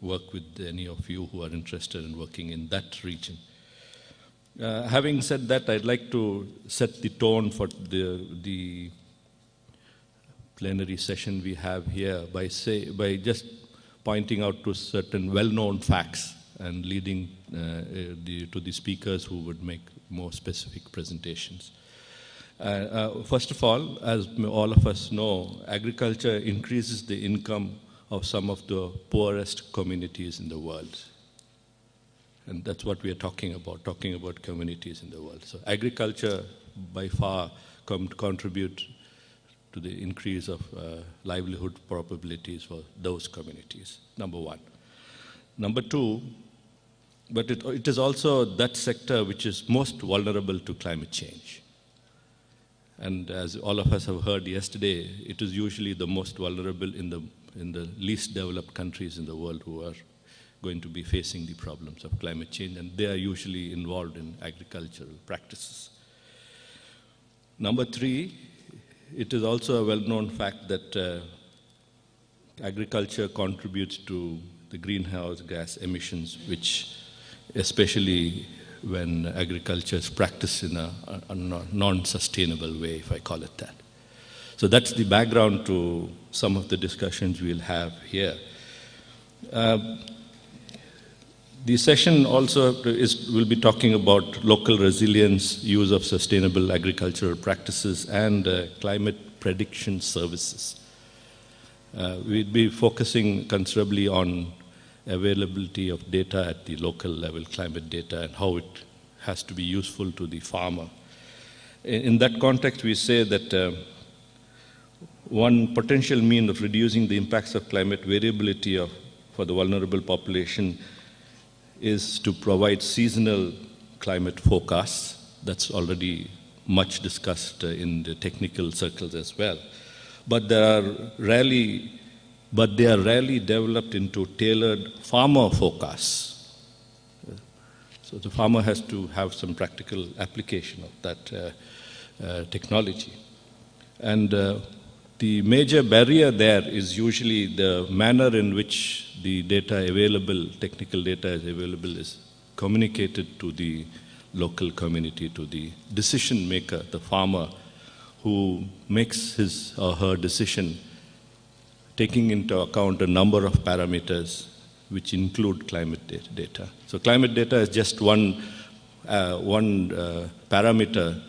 work with any of you who are interested in working in that region. Having said that, I'd like to set the tone for the plenary session we have here by just pointing out to certain well-known facts and leading to the speakers who would make more specific presentations. First of all, as all of us know, agriculture increases the income of some of the poorest communities in the world. And that's what we are talking about communities in the world. So agriculture by far contribute to the increase of livelihood probabilities for those communities, number one. Number two, but it is also that sector which is most vulnerable to climate change. And as all of us have heard yesterday, it is usually the most vulnerable in the least developed countries in the world who are going to be facing the problems of climate change, and they are usually involved in agricultural practices. Number three, it is also a well-known fact that agriculture contributes to the greenhouse gas emissions, which especially when agriculture is practiced in a non-sustainable way, if I call it that. So that's the background to some of the discussions we'll have here. The session also will be talking about local resilience, use of sustainable agricultural practices, and climate prediction services. We'll be focusing considerably on availability of data at the local level, climate data, and how it has to be useful to the farmer. In that context, we say that one potential mean of reducing the impacts of climate variability for the vulnerable population is to provide seasonal climate forecasts. That's already much discussed in the technical circles as well. But they are rarely developed into tailored farmer forecasts. So the farmer has to have some practical application of that technology. And the major barrier there is usually the manner in which the data available, technical data is available, is communicated to the local community, to the decision maker, the farmer, who makes his or her decision taking into account a number of parameters which include climate data. So climate data is just one parameter,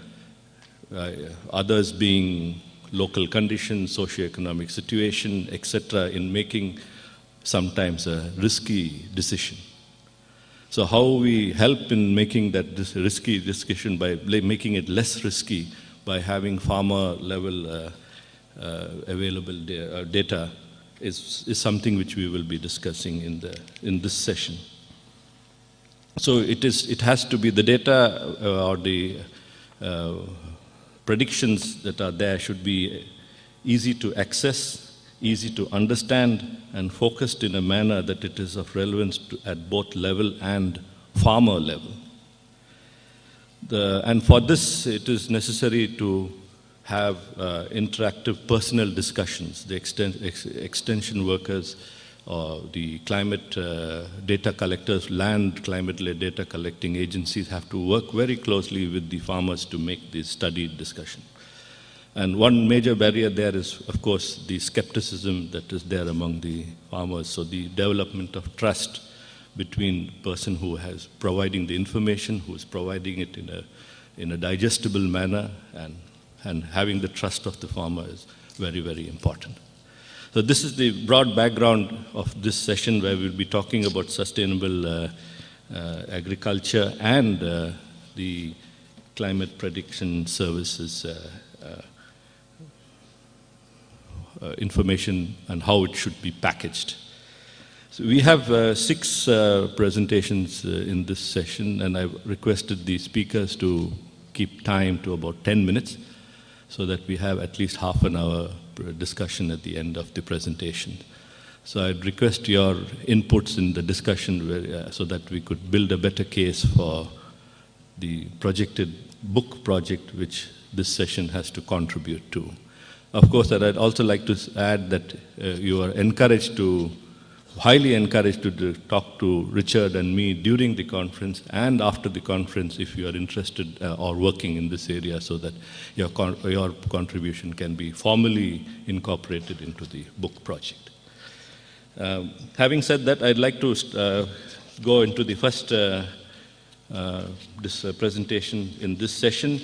others being local conditions, socioeconomic situation, etc., in making sometimes a risky decision. So how we help in making that risky decision by making it less risky by having farmer level available data is something which we will be discussing in this session. So it has to be the data or the predictions that are there should be easy to access, easy to understand, and focused in a manner that it is of relevance at both level and farmer level. And for this, it is necessary to have interactive personal discussions. The extension workers, the climate data collectors, land climate data collecting agencies have to work very closely with the farmers to make this studied discussion. And one major barrier there is, of course, the skepticism that is there among the farmers. So the development of trust between the person who has providing the information, who is providing it in a digestible manner, and having the trust of the farmer is very, very important. So this is the broad background of this session, where we'll be talking about sustainable agriculture and the climate prediction services information and how it should be packaged. So we have 6 presentations in this session, and I've requested the speakers to keep time to about 10 minutes so that we have at least half an hour discussion at the end of the presentation. So I'd request your inputs in the discussion so that we could build a better case for the projected book project which this session has to contribute to. Of course, I'd also like to add that you are encouraged to highly encouraged to talk to Richard and me during the conference and after the conference if you are interested or working in this area, so that your contribution can be formally incorporated into the book project. Having said that, I'd like to go into the first presentation in this session,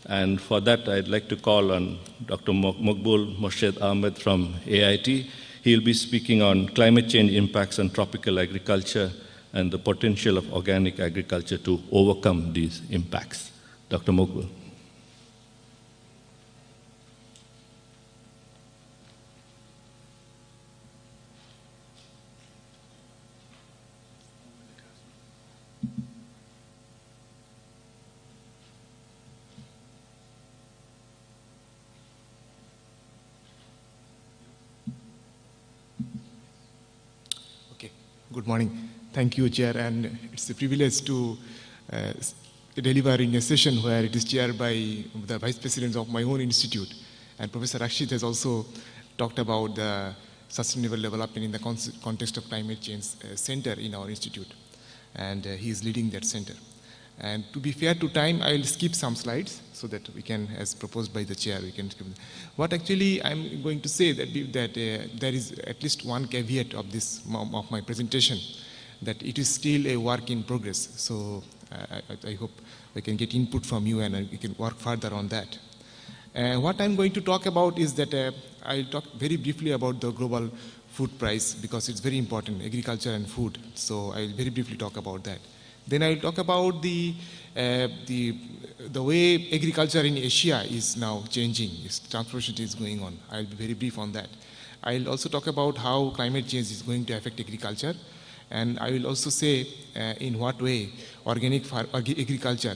and for that I'd like to call on Dr. Maqbool Morshed Ahmed from AIT. He'll be speaking on climate change impacts on tropical agriculture and the potential of organic agriculture to overcome these impacts. Dr. Maqbool. Good morning. Thank you, Chair, and it's a privilege to deliver in a session where it is chaired by the Vice President of my own institute. And Professor Rakshit has also talked about the sustainable development in the context of climate change center in our institute. And he is leading that center. And to be fair to time, I will skip some slides so that we can, as proposed by the chair, we can skip. What actually I'm going to say that there is at least one caveat of of my presentation, that it is still a work in progress. So I hope we can get input from you and we can work further on that. What I'm going to talk about is that I'll talk very briefly about the global food price because it's very important, agriculture and food. So I'll very briefly talk about that. Then I will talk about the way agriculture in Asia is now changing, its transformation is going on. I will be very brief on that. I will also talk about how climate change is going to affect agriculture, and I will also say in what way organic agriculture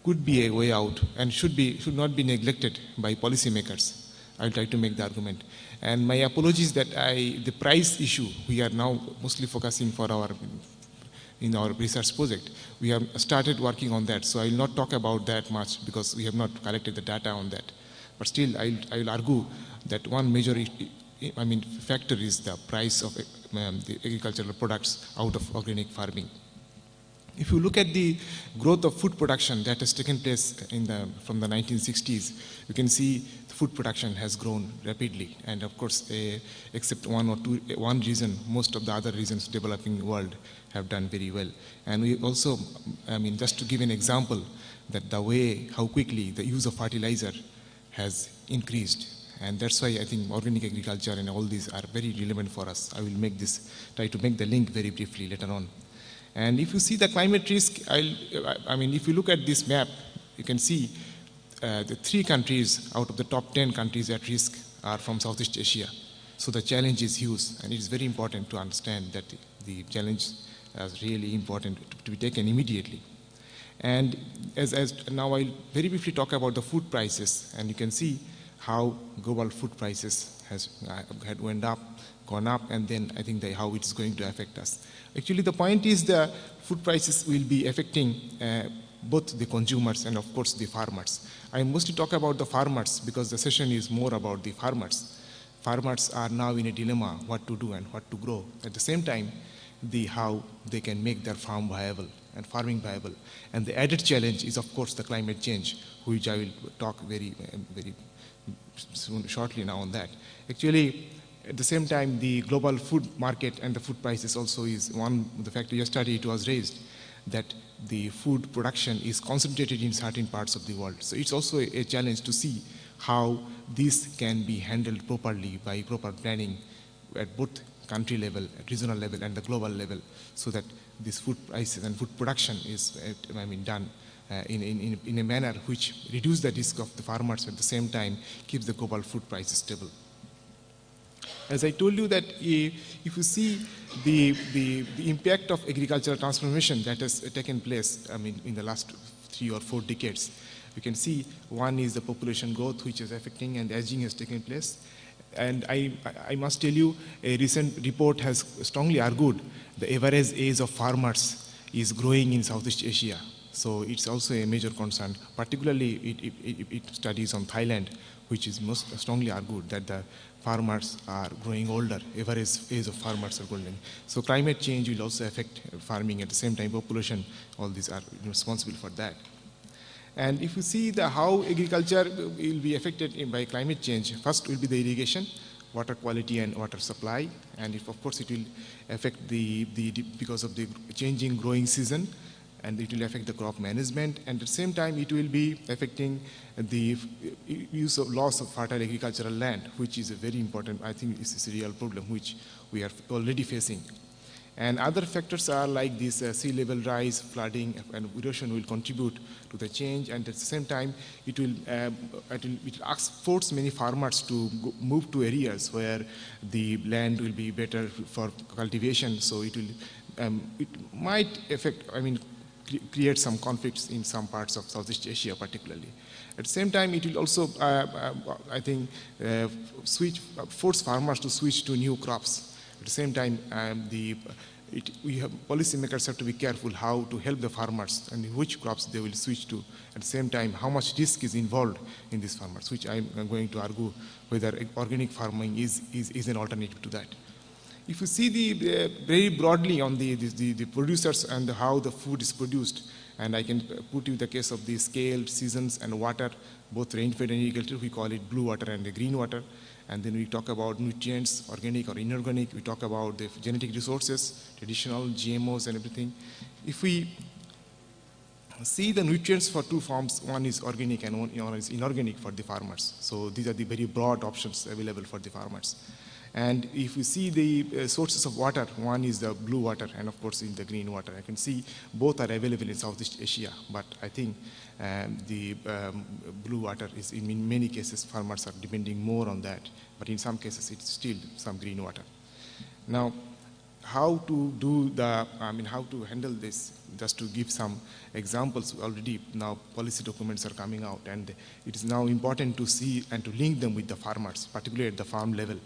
could be a way out and should not be neglected by policymakers. I will try to make the argument. And my apologies that the price issue we are now mostly focusing in our research project. We have started working on that, so I will not talk about that much because we have not collected the data on that. But still, I will argue that one major factor is the price of the agricultural products out of organic farming. If you look at the growth of food production that has taken place from the 1960s, you can see the food production has grown rapidly. And of course, except one reason, most of the other regions developing world have done very well. And we also, just to give an example, that how quickly the use of fertilizer has increased. And that's why I think organic agriculture and all these are very relevant for us. I will try to make the link very briefly later on. And if you see the climate risk, if you look at this map, you can see the 3 countries out of the top 10 countries at risk are from Southeast Asia. So the challenge is huge, and it is very important to understand that the challenge is really important to be taken immediately. And as now I'll very briefly talk about the food prices, and you can see how global food prices had gone up, and then I think how it's going to affect us. Actually, the point is the food prices will be affecting both the consumers and, of course, the farmers. I mostly talk about the farmers because the session is more about the farmers. Farmers are now in a dilemma what to do and what to grow. At the same time, how they can make their farm viable and farming viable. And the added challenge is, of course, the climate change, which I will talk very soon, shortly now on that. Actually, at the same time, the global food market and the food prices also is one of the factors. Yesterday it was raised that the food production is concentrated in certain parts of the world. So it's also a challenge to see how this can be handled properly by proper planning at both country level, at regional level, and the global level, so that this food prices and food production is done in a manner which reduces the risk of the farmers, at the same time keeps the global food prices stable. As I told you that if you see the impact of agricultural transformation that has taken place in the last 3 or 4 decades, you can see one is the population growth which is affecting, and aging has taken place. And I must tell you, a recent report has strongly argued the average age of farmers is growing in Southeast Asia. So it's also a major concern. Particularly, it studies on Thailand, which is most strongly argued that the farmers are growing older, average age of farmers are growing. So climate change will also affect farming. At the same time, population, all these are responsible for that. And if you see how agriculture will be affected by climate change, first will be the irrigation, water quality and water supply, and if, of course it will affect because of the changing growing season, and it will affect the crop management, and at the same time it will be affecting the loss of fertile agricultural land, which is a very important, I think this is a real problem which we are already facing. And other factors are like this sea level rise, flooding, and erosion will contribute to the change, and at the same time it will force many farmers to move to areas where the land will be better for cultivation, so it might affect, create some conflicts in some parts of Southeast Asia particularly. At the same time, it will also, I think, force farmers to switch to new crops. At the same time, policymakers have to be careful how to help the farmers and which crops they will switch to. At the same time, how much risk is involved in these farmers, which I'm going to argue whether organic farming is an alternative to that. If you see very broadly on the producers and how the food is produced, and I can put you the case of the scale, seasons, and water, both rain-fed and irrigated, we call it blue water and the green water. And then we talk about nutrients, organic or inorganic. We talk about the genetic resources, traditional, GMOs, and everything. If we see the nutrients for two forms, one is organic and one is inorganic for the farmers. So these are the very broad options available for the farmers. And if we see the sources of water, one is the blue water and of course in the green water. I can see both are available in Southeast Asia, but I think the blue water is in many cases farmers are depending more on that, but in some cases it's still some green water. Now, how to do how to handle this? Just to give some examples, already now policy documents are coming out, and it is now important to see and to link them with the farmers, particularly at the farm level.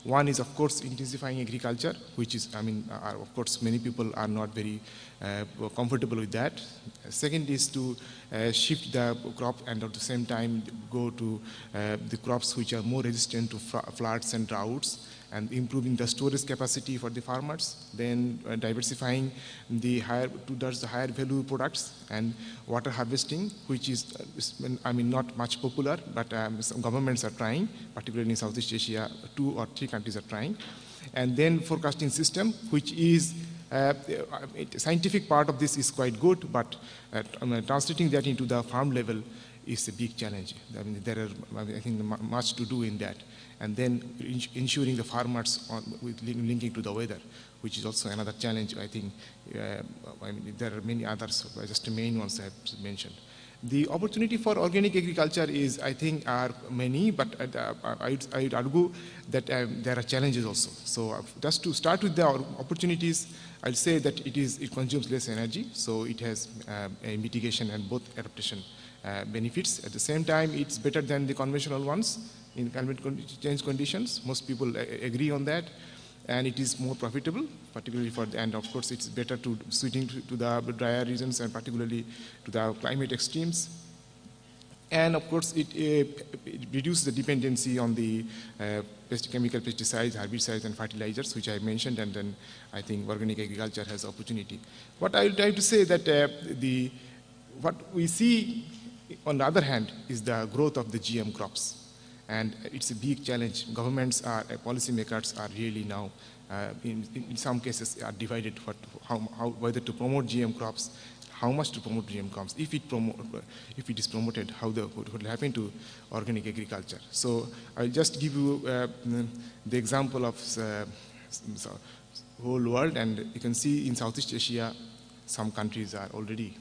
One is, of course, intensifying agriculture, which is, of course, many people are not very comfortable with that. Second is to shift the crop and at the same time go to the crops which are more resistant to floods and droughts, and improving the storage capacity for the farmers, then diversifying towards the higher value products, and water harvesting, which is, not much popular, but some governments are trying, particularly in Southeast Asia, 2 or 3 countries are trying. And then forecasting system, which is, scientific part of this is quite good, but translating that into the farm level is a big challenge. There are, I think, much to do in that. And then ensuring the farmers with linking to the weather, which is also another challenge. I think there are many others, just the main ones I have mentioned. The opportunity for organic agriculture is, I think, are many, but I would argue that there are challenges also. So just to start with the opportunities, I'll say that it consumes less energy, so it has a mitigation and both adaptation benefits. At the same time, it's better than the conventional ones in climate change conditions. Most people agree on that. And it is more profitable, particularly and of course it's better to switching to the drier regions and particularly to the climate extremes. And of course it reduces the dependency on the chemical pesticides, herbicides and fertilizers, which I mentioned, and then I think organic agriculture has opportunity. What I will try to say that what we see on the other hand is the growth of the GM crops. And it's a big challenge. Governments policymakers are really now, in some cases, are divided whether to promote GM crops, how much to promote GM crops. If it is promoted, what will happen to organic agriculture? So I'll just give you the example of whole world, and you can see in Southeast Asia, some countries are already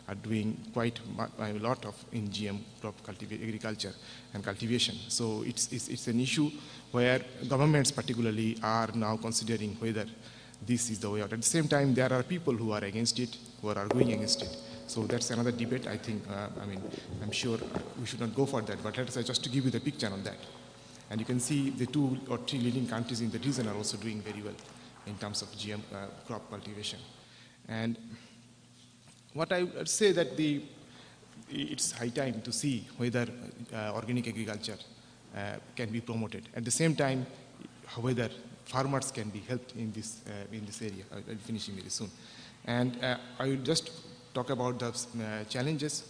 are doing quite a lot of in GM crop agriculture and cultivation. So it's an issue where governments particularly are now considering whether this is the way out. At the same time, there are people who are against it, who are arguing against it. So that's another debate. I think, I'm sure we should not go for that, but let's just to give you the picture on that. And you can see the 2 or 3 leading countries in the region are also doing very well in terms of GM crop cultivation. And what I would say that it's high time to see whether organic agriculture can be promoted. At the same time, whether farmers can be helped in this area. I'll be finishing very soon. And I will just talk about the challenges.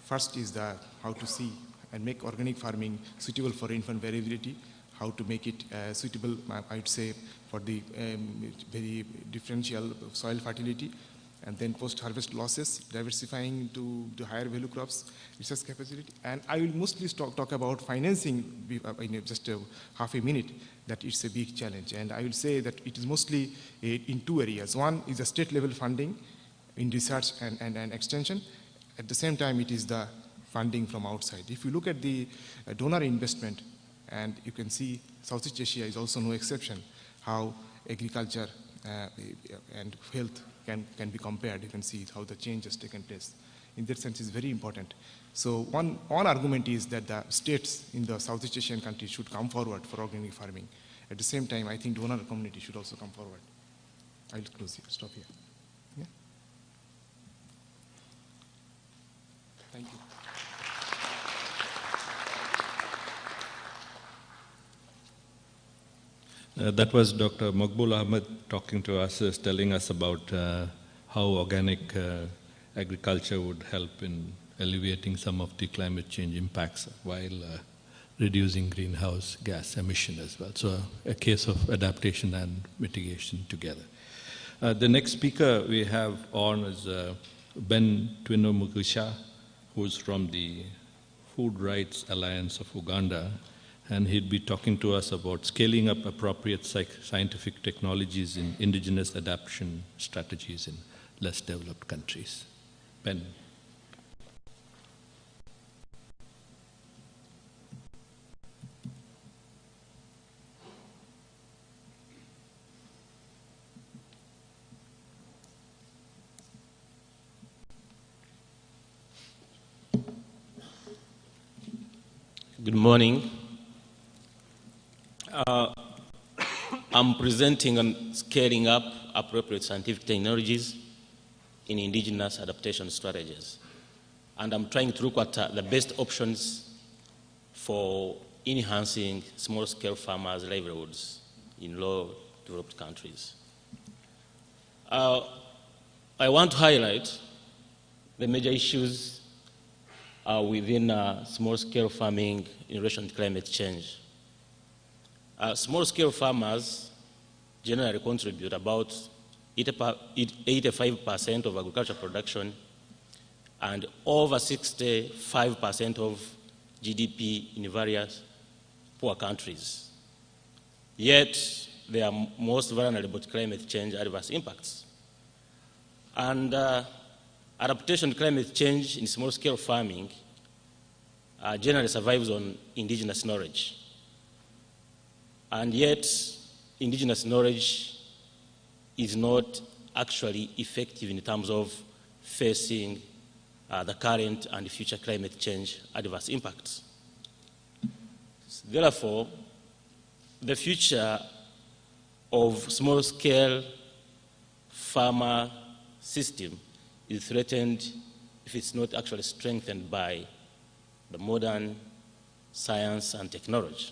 First is how to see and make organic farming suitable for infant variability, how to make it suitable, I would say, for the very differential soil fertility, and then post-harvest losses, diversifying to higher value crops, research capacity. And I will mostly talk about financing in just half a minute, that it's a big challenge. And I will say that it is mostly in two areas. One is the state level funding in research and extension. At the same time, it is the funding from outside. If you look at the donor investment, and you can see Southeast Asia is also no exception, how agriculture and health can be compared. You can see how the change has taken place. In that sense, it's very important. So one argument is that the states in the Southeast Asian countries should come forward for organic farming. At the same time, I think donor community should also come forward. I'll close here, stop here. Yeah. Thank you. That was Dr. Maqbool Ahmed talking to us, telling us about how organic agriculture would help in alleviating some of the climate change impacts while reducing greenhouse gas emission as well. So a case of adaptation and mitigation together. The next speaker we have on is Ben Twinomugisha, who's from the Food Rights Alliance of Uganda. And he'd be talking to us about scaling up appropriate scientific technologies in indigenous adaptation strategies in less developed countries. Ben. Good morning. I'm presenting on scaling up appropriate scientific technologies in indigenous adaptation strategies. And I'm trying to look at the best options for enhancing small-scale farmers' livelihoods in low-developed countries. I want to highlight the major issues within small-scale farming in relation to climate change. Small-scale farmers generally contribute about 85% of agricultural production and over 65% of GDP in various poor countries. Yet, they are most vulnerable to climate change adverse impacts. And adaptation to climate change in small-scale farming generally survives on indigenous knowledge. And yet, indigenous knowledge is not actually effective in terms of facing the current and future climate change adverse impacts. Therefore, the future of small-scale farmer system is threatened if it's not actually strengthened by the modern science and technology.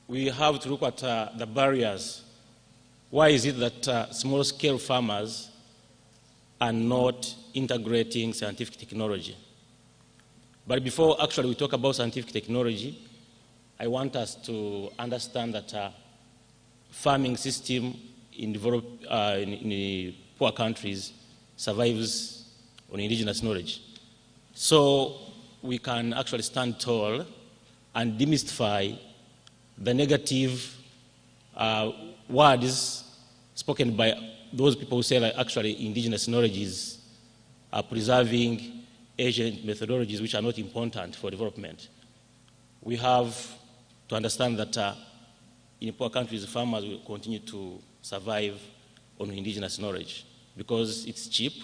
We have to look at the barriers. Why is it that small-scale farmers are not integrating scientific technology? But before actually we talk about scientific technology, I want us to understand that farming system in poor countries survives on indigenous knowledge. So we can actually stand tall and demystify the negative words spoken by those people who say that actually indigenous knowledge is preserving ancient methodologies which are not important for development. We have to understand that in poor countries, farmers will continue to survive on indigenous knowledge because it's cheap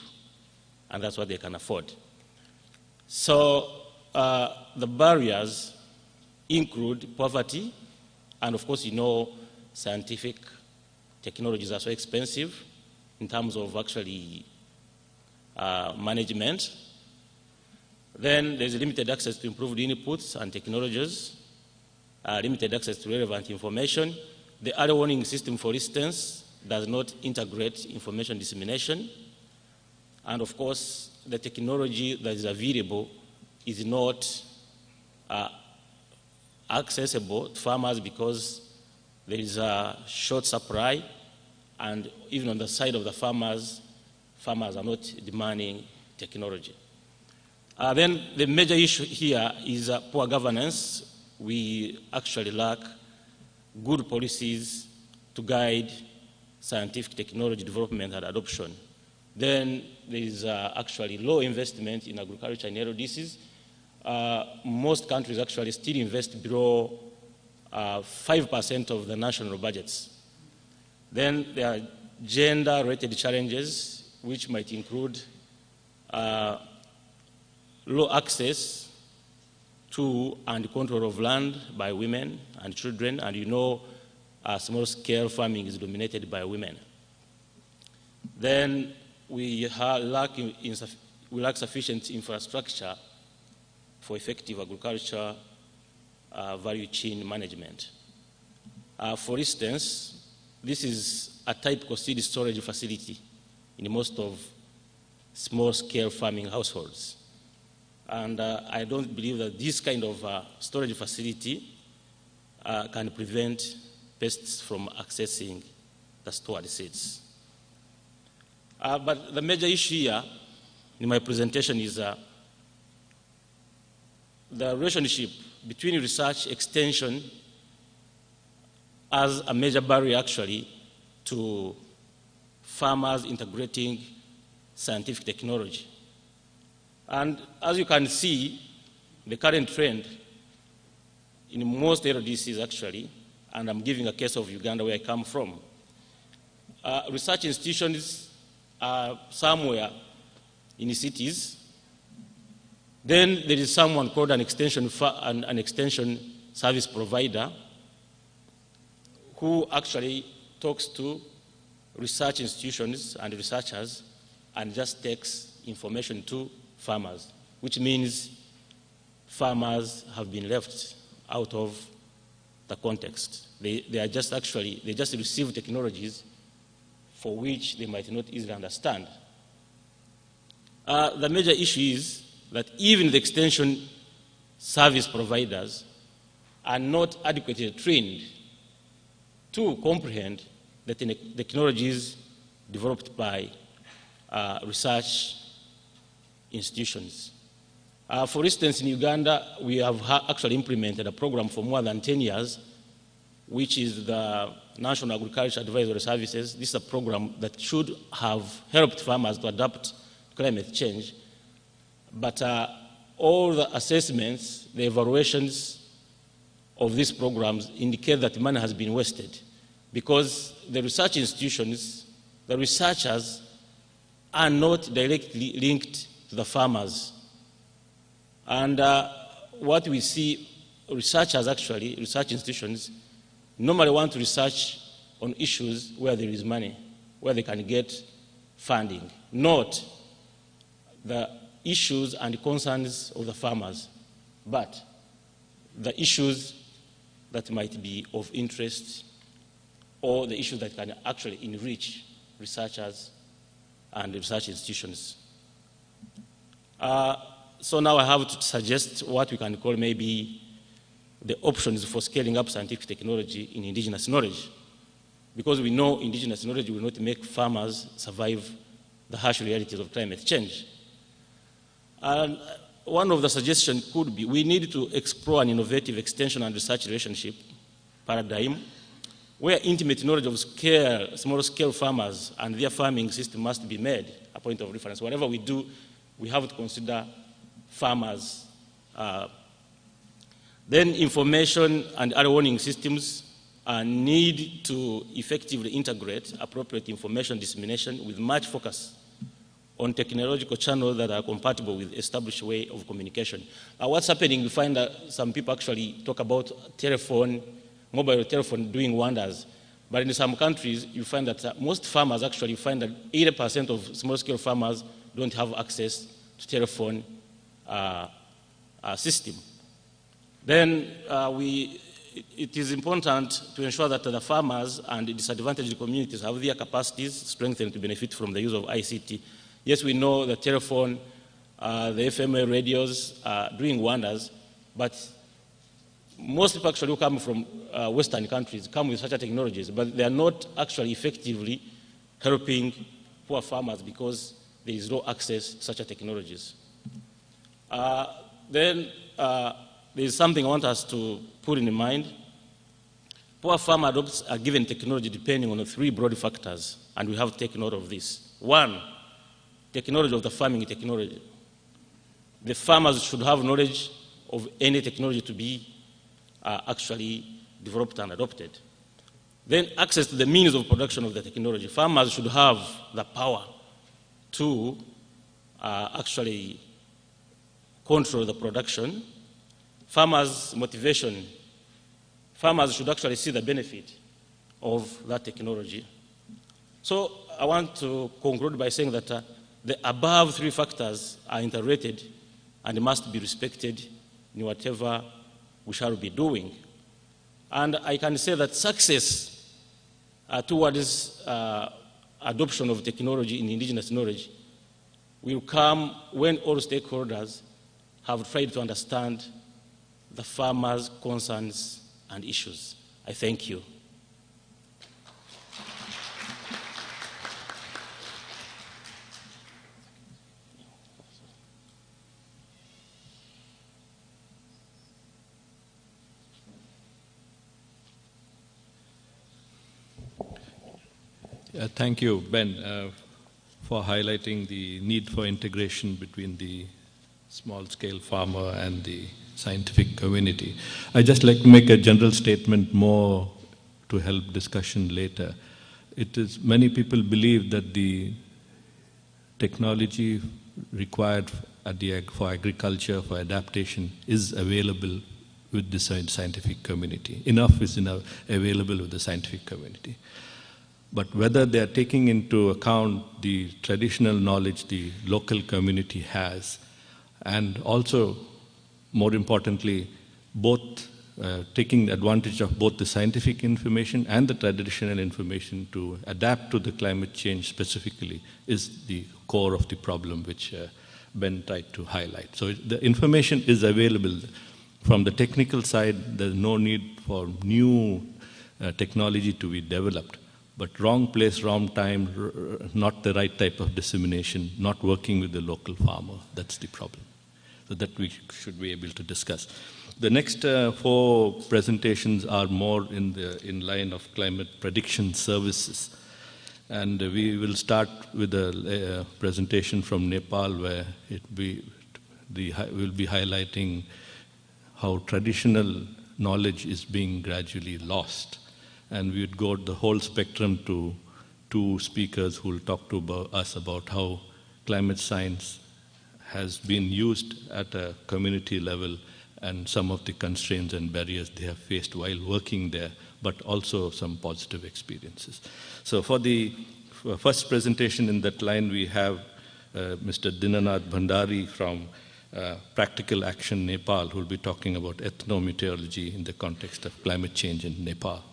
and that's what they can afford. So the barriers include poverty, and of course, scientific technologies are so expensive in terms of actually management. Then there's limited access to improved inputs and technologies, limited access to relevant information. The early warning system, for instance, does not integrate information dissemination. And of course, the technology that is available is not accessible to farmers because there is a short supply, and even on the side of the farmers, farmers are not demanding technology. Then the major issue here is poor governance. We actually lack good policies to guide scientific technology development and adoption. Then there is actually low investment in agriculture and LDCs. Most countries actually still invest below 5% of the national budgets. Then there are gender-related challenges, which might include low access to and control of land by women and children, and you know small-scale farming is dominated by women. Then we lack sufficient infrastructure for effective agriculture value chain management. For instance, this is a typical seed storage facility in most of small-scale farming households. And I don't believe that this kind of storage facility can prevent pests from accessing the stored seeds. But the major issue here in my presentation is the relationship between research extension as a major barrier actually to farmers integrating scientific technology. And as you can see, the current trend in most LDCs actually, and I'm giving a case of Uganda where I come from, research institutions are somewhere in the cities. Then there is someone called an extension service provider who actually talks to research institutions and researchers and just takes information to farmers, which means farmers have been left out of the context. They just receive technologies for which they might not easily understand. The major issue is that even the extension service providers are not adequately trained to comprehend the technologies developed by research institutions. For instance, in Uganda, we have actually implemented a program for more than 10 years, which is the National Agriculture Advisory Services. This is a program that should have helped farmers to adapt to climate change. But all the assessments, the evaluations of these programs indicate that money has been wasted because the research institutions, the researchers are not directly linked to the farmers. And what we see, research institutions, normally want to research on issues where there is money, where they can get funding, not the issues and concerns of the farmers, but the issues that might be of interest or the issues that can actually enrich researchers and research institutions. So now I have to suggest what we can call maybe the options for scaling up scientific technology in indigenous knowledge, because we know indigenous knowledge will not make farmers survive the harsh realities of climate change. And one of the suggestions could be we need to explore an innovative extension and research relationship paradigm where intimate knowledge of small-scale farmers and their farming system must be made a point of reference. Whatever we do, we have to consider farmers. Then information and early warning systems need to effectively integrate appropriate information dissemination with much focus on technological channels that are compatible with established way of communication. What's happening, we find that some people actually talk about mobile telephone doing wonders. But in some countries, you find that most farmers actually find that 80% of small-scale farmers don't have access to telephone system. Then it is important to ensure that the farmers and the disadvantaged communities have their capacities strengthened to benefit from the use of ICT. Yes, we know the telephone, the FM radios are doing wonders, but most people actually who come from Western countries come with such technologies, but they are not actually effectively helping poor farmers because there is no access to such technologies. Then there is something I want us to put in mind. Poor farm adopters are given technology depending on 3 broad factors, and we have to take note of this. 1, technology of the farming technology. The farmers should have knowledge of any technology to be actually developed and adopted. Then access to the means of production of the technology. Farmers should have the power to actually control the production. Farmers' motivation. Farmers should actually see the benefit of that technology. So I want to conclude by saying that the above 3 factors are interrelated and must be respected in whatever we shall be doing. And I can say that success towards adoption of technology in indigenous knowledge will come when all stakeholders have tried to understand the farmers' concerns and issues. I thank you. Thank you, Ben, for highlighting the need for integration between the small-scale farmer and the scientific community. I'd just like to make a general statement more to help discussion later. It is, many people believe that the technology required for agriculture, for adaptation, is available with the scientific community. Enough is available with the scientific community. But whether they are taking into account the traditional knowledge the local community has, and also, more importantly, both taking advantage of both the scientific information and the traditional information to adapt to the climate change specifically, is the core of the problem which Ben tried to highlight. So the information is available. From the technical side, there's no need for new technology to be developed. But wrong place, wrong time, not the right type of dissemination, not working with the local farmer, that's the problem. So that we should be able to discuss. The next 4 presentations are more in line of climate prediction services. And we will start with a presentation from Nepal where we'll be highlighting how traditional knowledge is being gradually lost. And we would go the whole spectrum to 2 speakers who will talk to us about how climate science has been used at a community level and some of the constraints and barriers they have faced while working there, but also some positive experiences. So for the first presentation in that line, we have Mr. Dinanath Bhandari from Practical Action Nepal, who will be talking about ethnometeorology in the context of climate change in Nepal.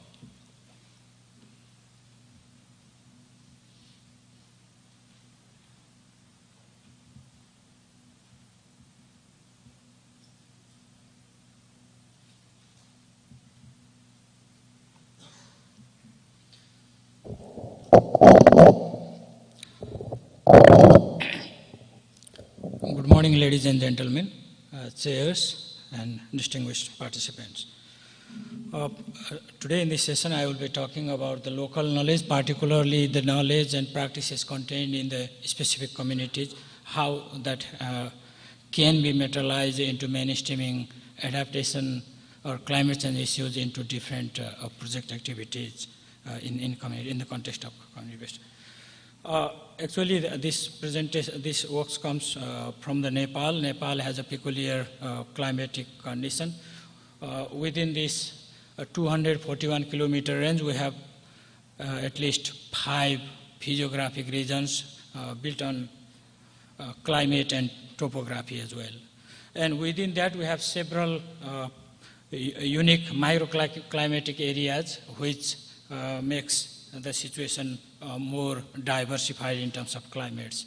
Good morning, ladies and gentlemen, chairs and distinguished participants. Today in this session, I will be talking about the local knowledge, particularly the knowledge and practices contained in the specific communities, how that can be materialized into mainstreaming adaptation or climate change issues into different project activities in the context of community-based. Actually, this work comes from the Nepal. Nepal has a peculiar climatic condition. Within this 241 kilometer range, we have at least 5 physiographic regions built on climate and topography as well. And within that, we have several unique microclimatic areas, which makes the situation more diversified in terms of climates.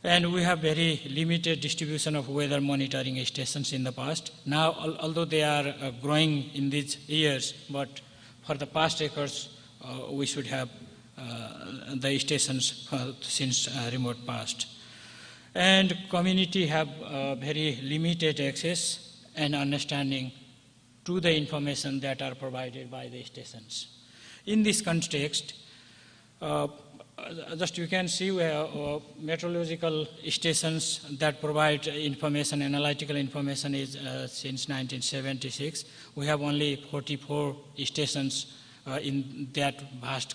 And we have very limited distribution of weather monitoring stations in the past. Now, although they are growing in these years, but for the past records, we should have the stations since remote past. And community have very limited access and understanding to the information that are provided by the stations. In this context, just you can see where meteorological stations that provide information, analytical information is since 1976. We have only 44 stations in that vast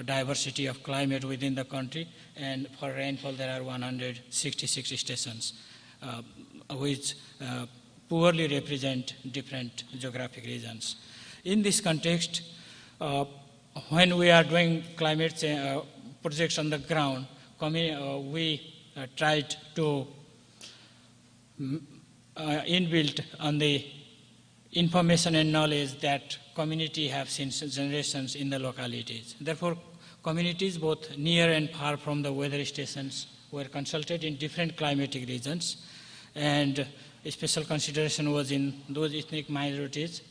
diversity of climate within the country, and for rainfall there are 166 stations, which poorly represent different geographic regions. In this context, when we are doing climate projects on the ground, we tried to inbuilt on the information and knowledge that community have since generations in the localities. Therefore, communities both near and far from the weather stations were consulted in different climatic regions, and a special consideration was in those ethnic minorities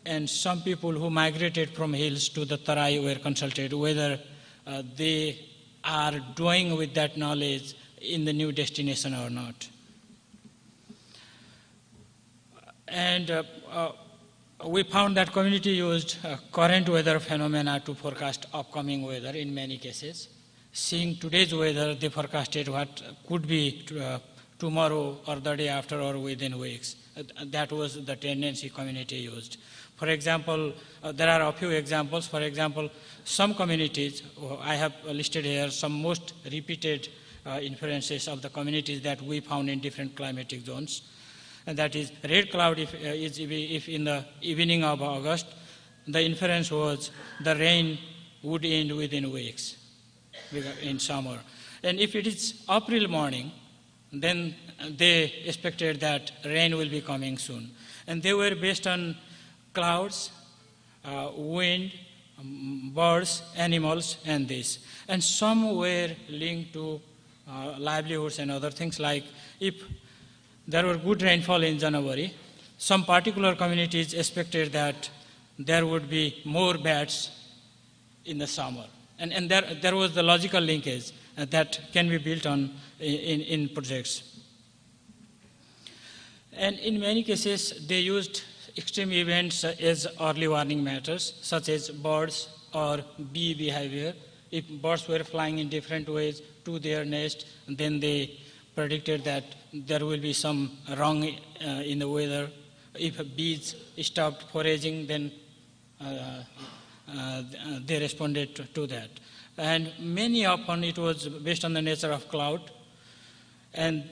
and some people who migrated from hills to the Tarai were consulted whether they are doing with that knowledge in the new destination or not. And we found that community used current weather phenomena to forecast upcoming weather in many cases. Seeing today's weather, they forecasted what could be tomorrow or the day after or within weeks. That was the tendency community used. For example, there are a few examples. For example, some communities, I have listed here some most repeated inferences of the communities that we found in different climatic zones. And that is red cloud if in the evening of August, the inference was the rain would end within weeks in summer. And if it is April morning, then they expected that rain will be coming soon. And they were based on clouds, wind, birds, animals, and this. And some were linked to livelihoods and other things, like if there were good rainfall in January, some particular communities expected that there would be more bats in the summer. And there was the logical linkage that can be built on in projects. And in many cases, they used extreme events as early warning matters, such as birds or bee behavior. If birds were flying in different ways to their nest, then they predicted that there will be some wrong in the weather. If bees stopped foraging, then they responded to that. And many often it was based on the nature of cloud, and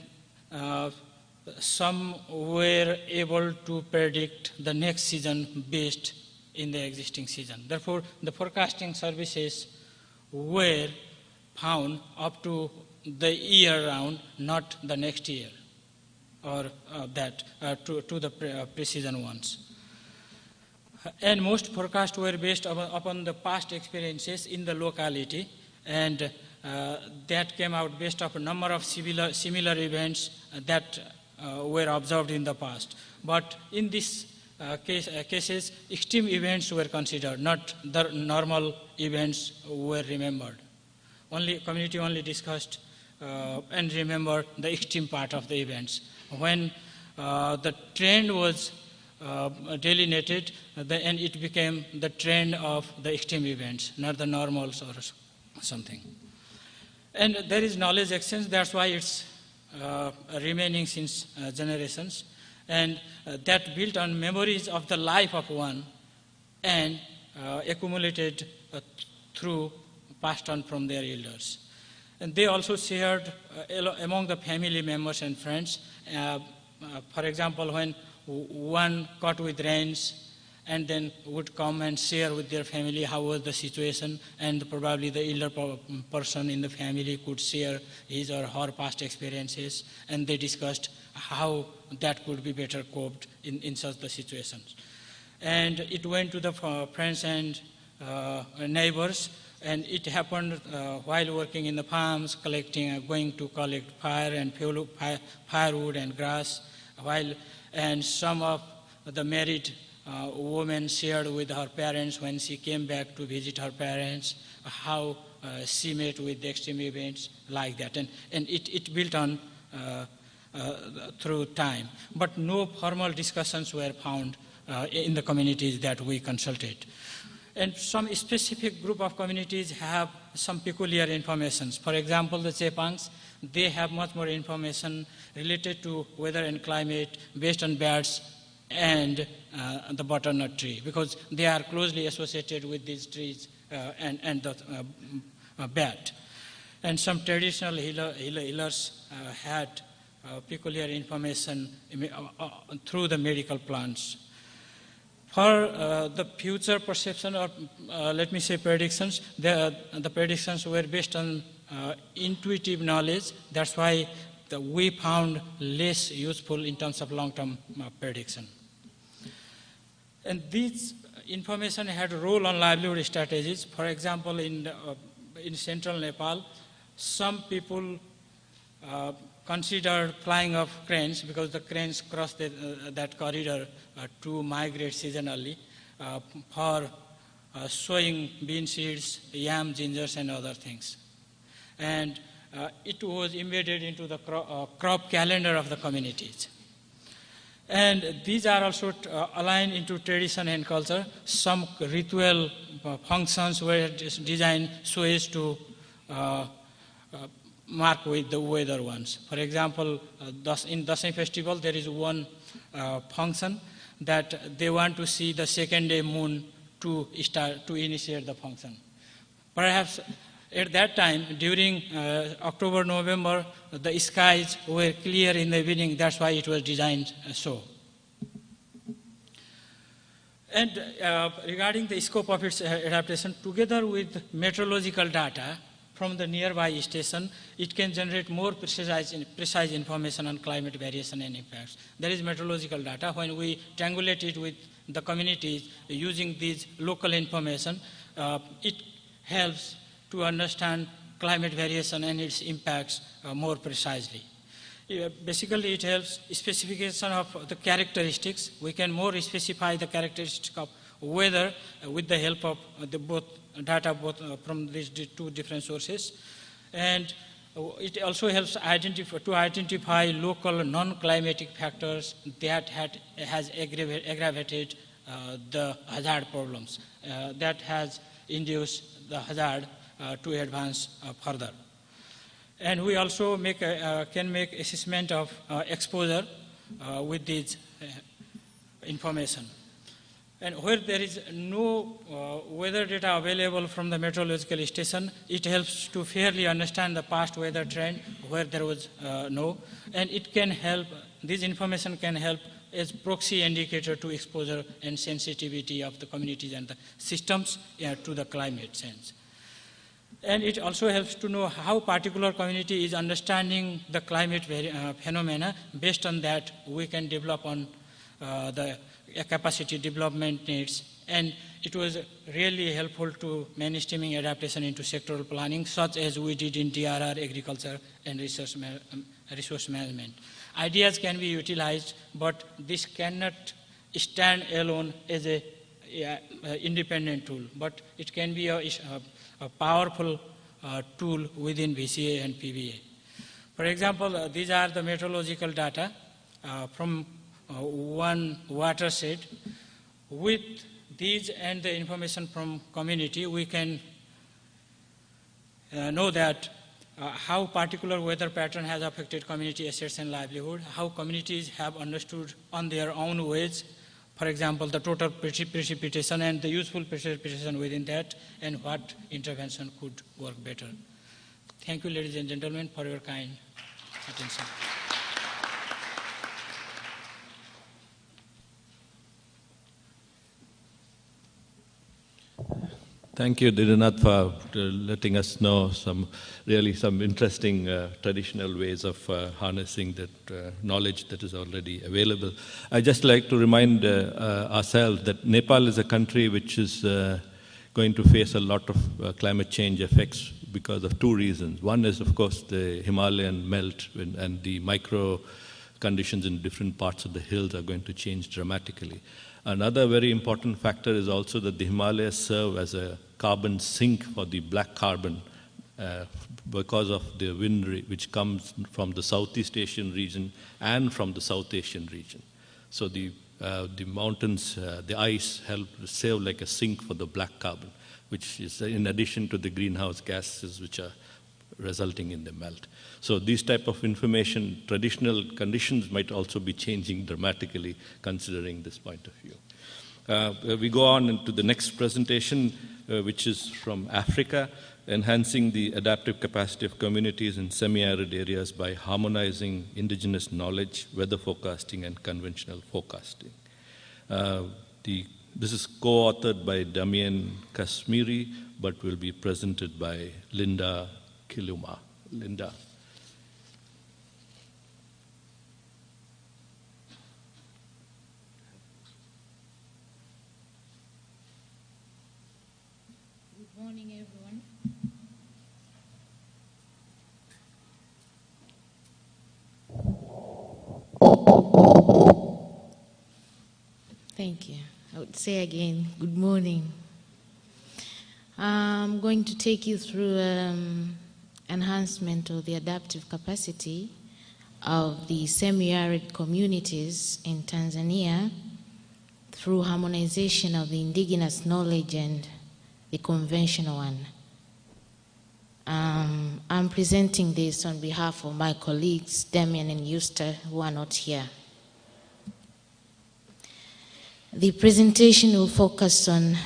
some were able to predict the next season based in the existing season. Therefore, the forecasting services were found up to the year round, not the next year, or to the pre-season ones. And most forecasts were based upon the past experiences in the locality, and that came out based on a number of similar events that were observed in the past. But in these cases, extreme events were considered, not the normal events were remembered. Community only discussed and remembered the extreme part of the events. When the trend was delineated, and it became the trend of the extreme events, not the normals or something. And there is knowledge exchange, that's why it's remaining since generations, and that built on memories of the life of one and accumulated through passed on from their elders. And they also shared among the family members and friends. For example, when one caught with rains and then would come and share with their family how was the situation, and probably the elder person in the family could share his or her past experiences, and they discussed how that could be better coped in such the situations. And it went to the friends and neighbors, and it happened while working in the farms, going to collect firewood and grass, and some of the married woman shared with her parents when she came back to visit her parents, how she met with the extreme events like that. And it built on through time. But no formal discussions were found in the communities that we consulted. And some specific group of communities have some peculiar informations. For example, the Chepangs, they have much more information related to weather and climate based on birds and the butternut tree, because they are closely associated with these trees and the bat. And some traditional healers had peculiar information through the medical plants. For the future perception, or let me say predictions, the predictions were based on intuitive knowledge. That's why we found less useful in terms of long-term prediction. And this information had a role on livelihood strategies. For example, in central Nepal, some people considered flying of cranes, because the cranes cross that corridor to migrate seasonally for sowing bean seeds, yam, gingers, and other things. And it was embedded into the crop calendar of the communities. And these are also aligned into tradition and culture. Some ritual functions were designed so as to mark with the weather ones. For example, in Dasai festival, there is one function that they want to see the second day moon to initiate the function. Perhaps at that time, during October, November, the skies were clear in the evening. That's why it was designed so. And regarding the scope of its adaptation, together with meteorological data from the nearby station, it can generate more precise information on climate variation and impacts. There is meteorological data. When we triangulate it with the communities using these local information, it helps to understand climate variation and its impacts more precisely. Basically, it helps specification of the characteristics. We can more specify the characteristics of weather with the help of both from these two different sources. And it also helps to identify local non-climatic factors that has aggravated the hazard problems, that has induced the hazard to advance further. And we also can make assessment of exposure with this information. And where there is no weather data available from the meteorological station, it helps to fairly understand the past weather trend where there was no. And it can help, this information can help as proxy indicator to exposure and sensitivity of the communities and the systems to the climate change. And it also helps to know how particular community is understanding the climate phenomena. Based on that, we can develop on the capacity development needs. And it was really helpful to mainstreaming adaptation into sectoral planning, such as we did in DRR, agriculture, and resource management. Ideas can be utilized, but this cannot stand alone as a independent tool, but it can be a powerful tool within VCA and PBA. For example, these are the meteorological data from one watershed. With these and the information from community, we can know that how particular weather pattern has affected community assets and livelihood, how communities have understood on their own ways, for example, the total precipitation and the useful precipitation within that, and what intervention could work better. Thank you, ladies and gentlemen, for your kind attention. Thank you, Didanath, for letting us know some interesting traditional ways of harnessing that knowledge that is already available. I'd just like to remind ourselves that Nepal is a country which is going to face a lot of climate change effects because of two reasons. One is, of course, the Himalayan melt and the micro conditions in different parts of the hills are going to change dramatically. Another very important factor is also that the Himalayas serve as a carbon sink for the black carbon because of the wind which comes from the Southeast Asian region and from the South Asian region. So the mountains, the ice help serve like a sink for the black carbon, which is in addition to the greenhouse gases which are resulting in the melt. So these type of information, traditional conditions might also be changing dramatically considering this point of view. We go on into the next presentation, which is from Africa, enhancing the adaptive capacity of communities in semi-arid areas by harmonizing indigenous knowledge, weather forecasting, and conventional forecasting. This is co-authored by Damien Kashmiri, but will be presented by Linda Kiluma. Linda. Good morning, everyone. Thank you. I would say again, good morning. I'm going to take you through enhancement of the adaptive capacity of the semi-arid communities in Tanzania through harmonization of the indigenous knowledge and the conventional one. I'm presenting this on behalf of my colleagues, Damien and Euster, who are not here. The presentation will focus on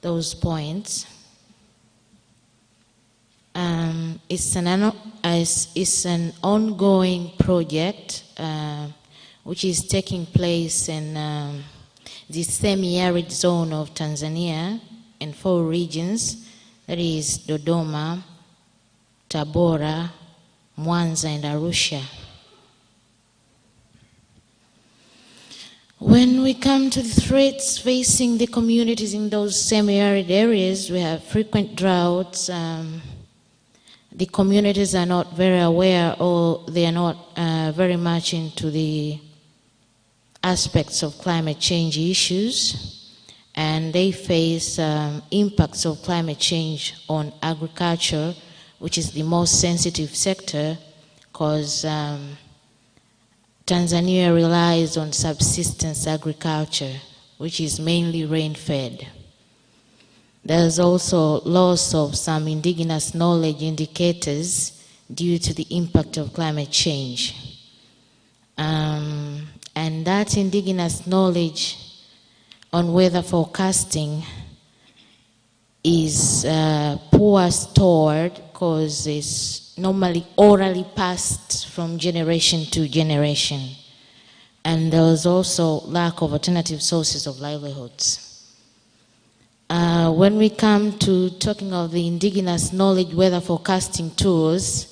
those points. It's an ongoing project which is taking place in the semi-arid zone of Tanzania in 4 regions, that is Dodoma, Tabora, Mwanza, and Arusha. When we come to the threats facing the communities in those semi-arid areas, we have frequent droughts. The communities are not very aware, or they are not very much into the aspects of climate change issues, and they face impacts of climate change on agriculture, which is the most sensitive sector, because Tanzania relies on subsistence agriculture, which is mainly rain-fed. There's also loss of some indigenous knowledge indicators due to the impact of climate change. And that indigenous knowledge on weather forecasting is poor stored because it's normally orally passed from generation to generation. And there's also lack of alternative sources of livelihoods. When we come to talking of the indigenous knowledge weather forecasting tools,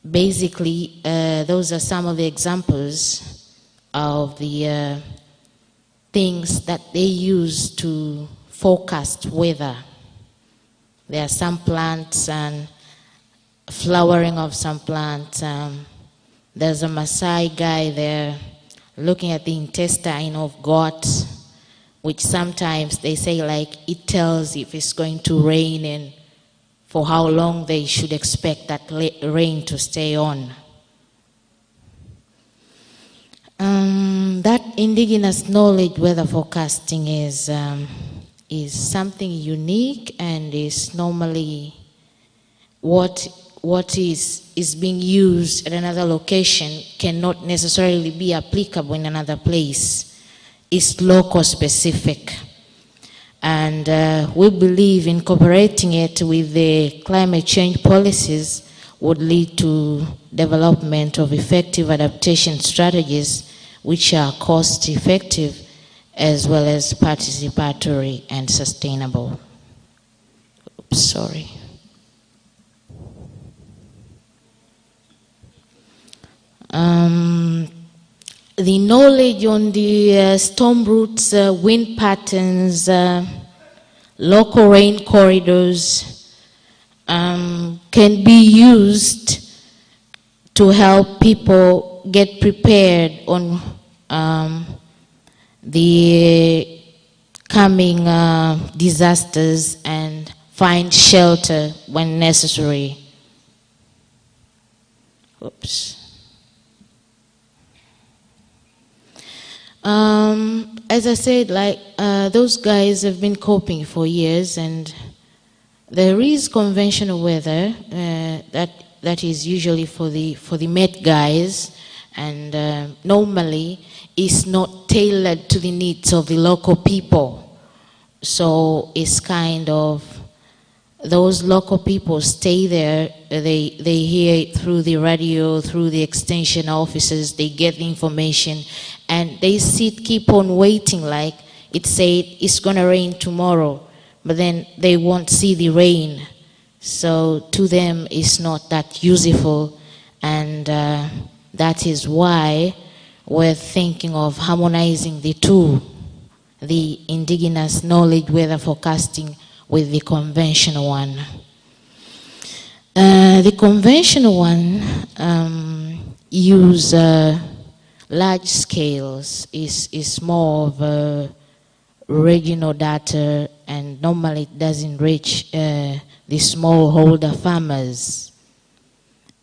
basically those are some of the examples of the things that they use to forecast weather. There are some plants and flowering of some plants. There's a Maasai guy there looking at the intestine of goats, which sometimes they say like it tells if it's going to rain and for how long they should expect that rain to stay on. That indigenous knowledge weather forecasting is something unique, and is normally what is being used at another location cannot necessarily be applicable in another place. It's local specific. And we believe incorporating it with the climate change policies would lead to development of effective adaptation strategies which are cost effective as well as participatory and sustainable. Oops, sorry. The knowledge on the storm routes, wind patterns, local rain corridors can be used to help people get prepared on the coming disasters and find shelter when necessary. Oops. As I said, like those guys have been coping for years, and there is conventional weather that is usually for the Met guys, and normally it's not tailored to the needs of the local people. So it's kind of those local people stay there. They hear it through the radio, through the extension offices. They get the information, and they keep on waiting. Like it said, it's gonna rain tomorrow, but then they won't see the rain. So to them, it's not that useful, and that is why we're thinking of harmonizing the two, the indigenous knowledge weather forecasting with the conventional one. The conventional one use large scales, is more of a regional data, and normally it doesn't reach the smallholder farmers,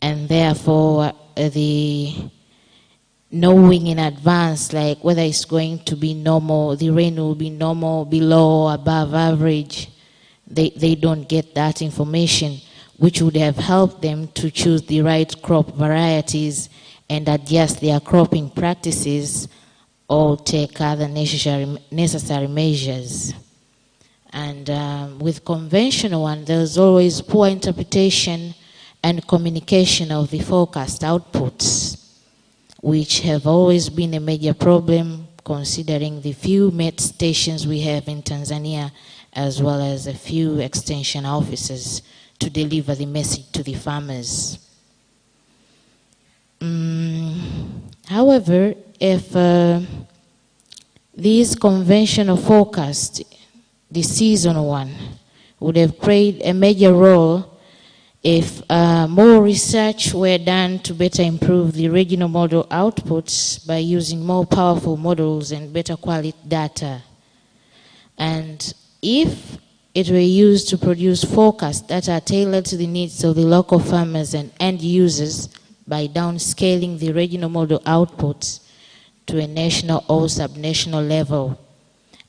and therefore the knowing in advance, like whether it's going to be normal, the rain will be normal, below, above average, they don't get that information, which would have helped them to choose the right crop varieties and adjust their cropping practices or take other necessary measures. And with conventional one, there's always poor interpretation and communication of the forecast outputs, which have always been a major problem considering the few Met stations we have in Tanzania, as well as a few extension offices to deliver the message to the farmers. However, if these conventional forecasts, the seasonal one, would have played a major role if more research were done to better improve the regional model outputs by using more powerful models and better quality data. And if it were used to produce forecasts that are tailored to the needs of the local farmers and end users by downscaling the regional model outputs to a national or subnational level,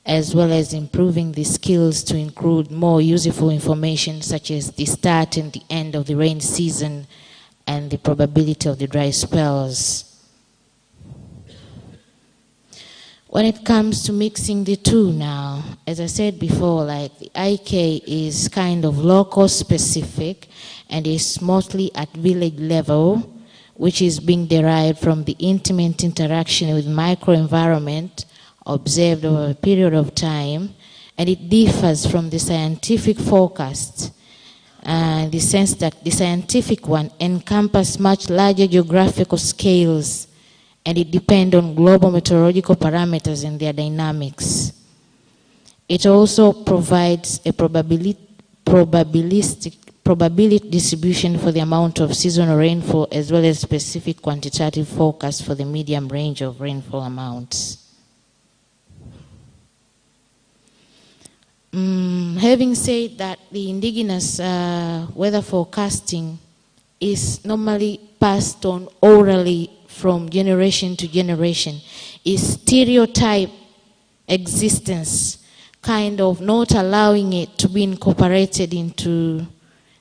as well as improving the skills to include more useful information such as the start and the end of the rain season and the probability of the dry spells. When it comes to mixing the two now, as I said before, like the IK is kind of local specific and is mostly at village level, which is being derived from the intimate interaction with microenvironment observed over a period of time, and it differs from the scientific forecast in the sense that the scientific one encompasses much larger geographical scales, and it depends on global meteorological parameters and their dynamics. It also provides a probability distribution for the amount of seasonal rainfall, as well as specific quantitative forecast for the medium range of rainfall amounts. Having said that, the indigenous weather forecasting is normally passed on orally from generation to generation, is stereotype existence, kind of not allowing it to be incorporated into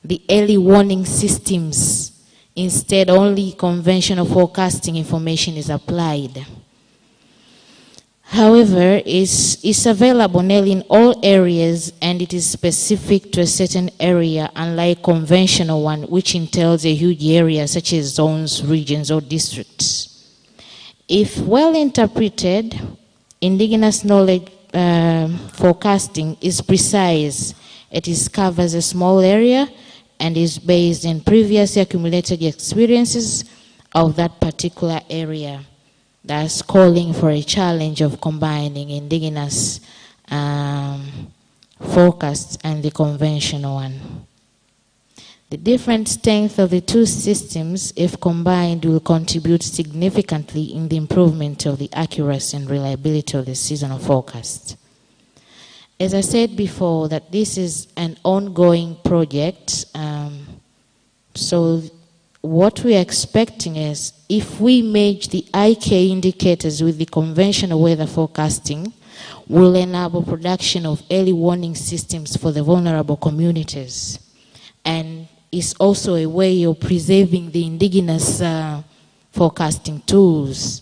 the early warning systems. Instead, only conventional forecasting information is applied. However, it's available nearly in all areas, and it is specific to a certain area, unlike conventional one, which entails a huge area such as zones, regions, or districts. If well interpreted, indigenous knowledge forecasting is precise It covers a small area and is based on previously accumulated experiences of that particular area. That's calling for a challenge of combining indigenous forecasts and the conventional one. The different strength of the two systems, if combined, will contribute significantly in the improvement of the accuracy and reliability of the seasonal forecast. As I said before, that this is an ongoing project, so what we are expecting is if we merge the IK indicators with the conventional weather forecasting, will enable production of early warning systems for the vulnerable communities. And it's also a way of preserving the indigenous forecasting tools.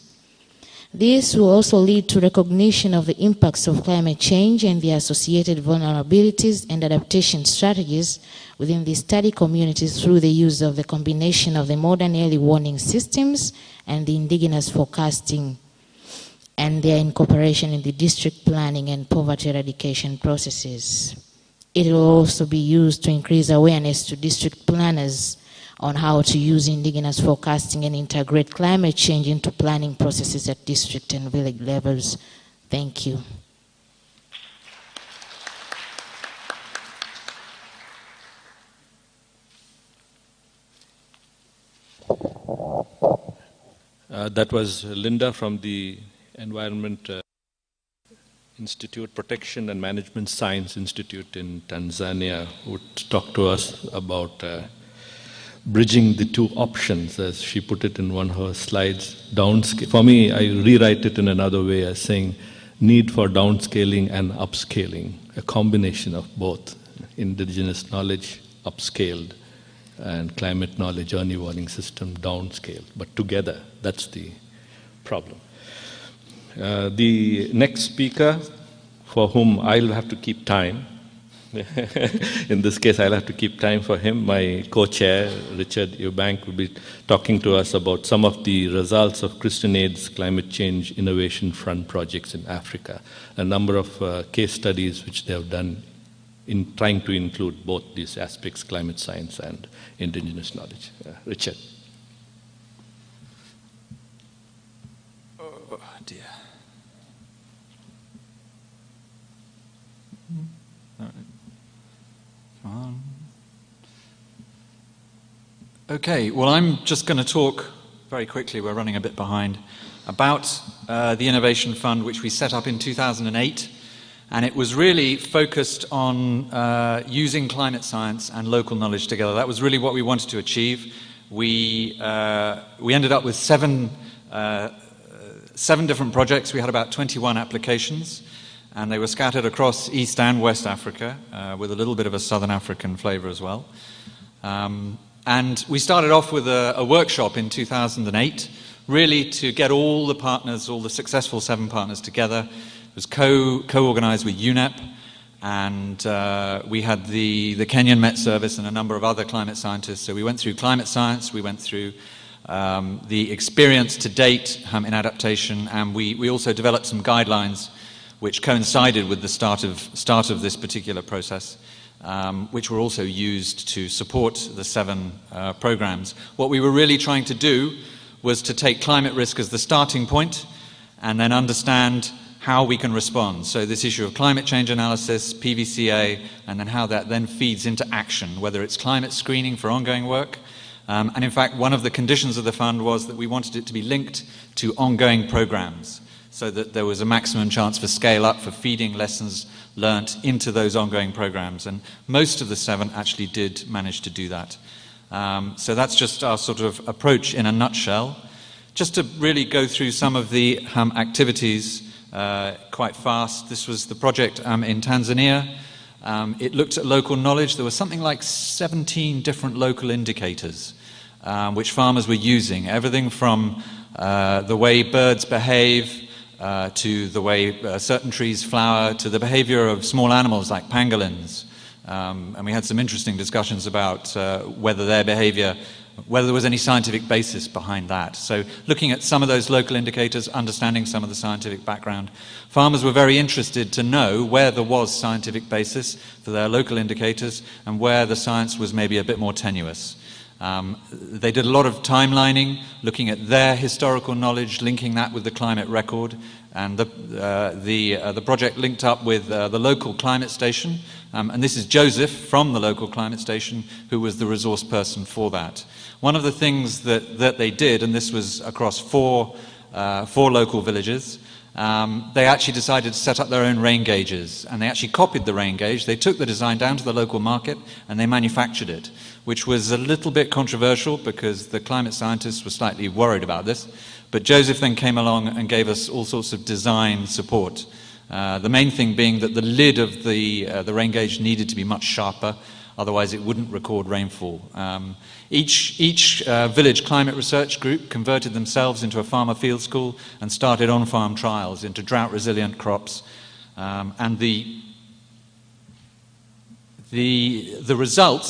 This will also lead to recognition of the impacts of climate change and the associated vulnerabilities and adaptation strategies within the study communities through the use of the combination of the modern early warning systems and the indigenous forecasting and their incorporation in the district planning and poverty eradication processes. It will also be used to increase awareness to district planners on how to use indigenous forecasting and integrate climate change into planning processes at district and village levels. Thank you. That was Linda from the Environment Institute, Protection and Management Science Institute in Tanzania, who would talk to us about bridging the two options, as she put it in one of her slides. Downscale. For me, I rewrite it in another way as saying need for downscaling and upscaling, a combination of both indigenous knowledge upscaled and climate knowledge early warning system downscaled. But together, that's the problem. The next speaker, for whom I'll have to keep time, in this case I'll have to keep time for him, my co-chair, Richard Eubank, will be talking to us about some of the results of Christian Aid's Climate Change Innovation Front projects in Africa, a number of case studies which they have done in trying to include both these aspects, climate science and indigenous knowledge. Richard. Oh dear. Come on. Okay, well, I'm just going to talk very quickly, we're running a bit behind, about the Innovation Fund, which we set up in 2008. And it was really focused on using climate science and local knowledge together. That was really what we wanted to achieve. We ended up with seven different projects. We had about 21 applications, and they were scattered across East and West Africa, with a little bit of a Southern African flavor as well. And we started off with a workshop in 2008, really to get all the partners, all the successful 7 partners together. It was co-organized with UNEP, and we had the Kenyan Met Service and a number of other climate scientists. So we went through climate science, we went through the experience to date in adaptation, and we also developed some guidelines which coincided with the start of this particular process, which were also used to support the 7 programs. What we were really trying to do was to take climate risk as the starting point and then understand how we can respond. So this issue of climate change analysis, PVCA, and then how that then feeds into action, whether it's climate screening for ongoing work. And in fact, one of the conditions of the fund was that we wanted it to be linked to ongoing programs, so that there was a maximum chance for scale up, for feeding lessons learnt into those ongoing programs. And most of the 7 actually did manage to do that. So that's just our sort of approach in a nutshell. Just to really go through some of the activities quite fast. This was the project in Tanzania. It looked at local knowledge. There was something like 17 different local indicators which farmers were using. Everything from the way birds behave to the way certain trees flower to the behavior of small animals like pangolins. And we had some interesting discussions about whether their behavior whether there was any scientific basis behind that. So looking at some of those local indicators, understanding some of the scientific background, farmers were very interested to know where there was scientific basis for their local indicators and where the science was maybe a bit more tenuous. They did a lot of timelining, looking at their historical knowledge, linking that with the climate record, and the project linked up with the local climate station, and this is Joseph from the local climate station who was the resource person for that. One of the things that they did, and this was across four local villages, they actually decided to set up their own rain gauges, and they actually copied the rain gauge. They took the design down to the local market and they manufactured it, which was a little bit controversial because the climate scientists were slightly worried about this. But Joseph then came along and gave us all sorts of design support. The main thing being that the lid of the rain gauge needed to be much sharper, otherwise it wouldn't record rainfall. Each village climate research group converted themselves into a farmer field school and started on-farm trials into drought-resilient crops. And the results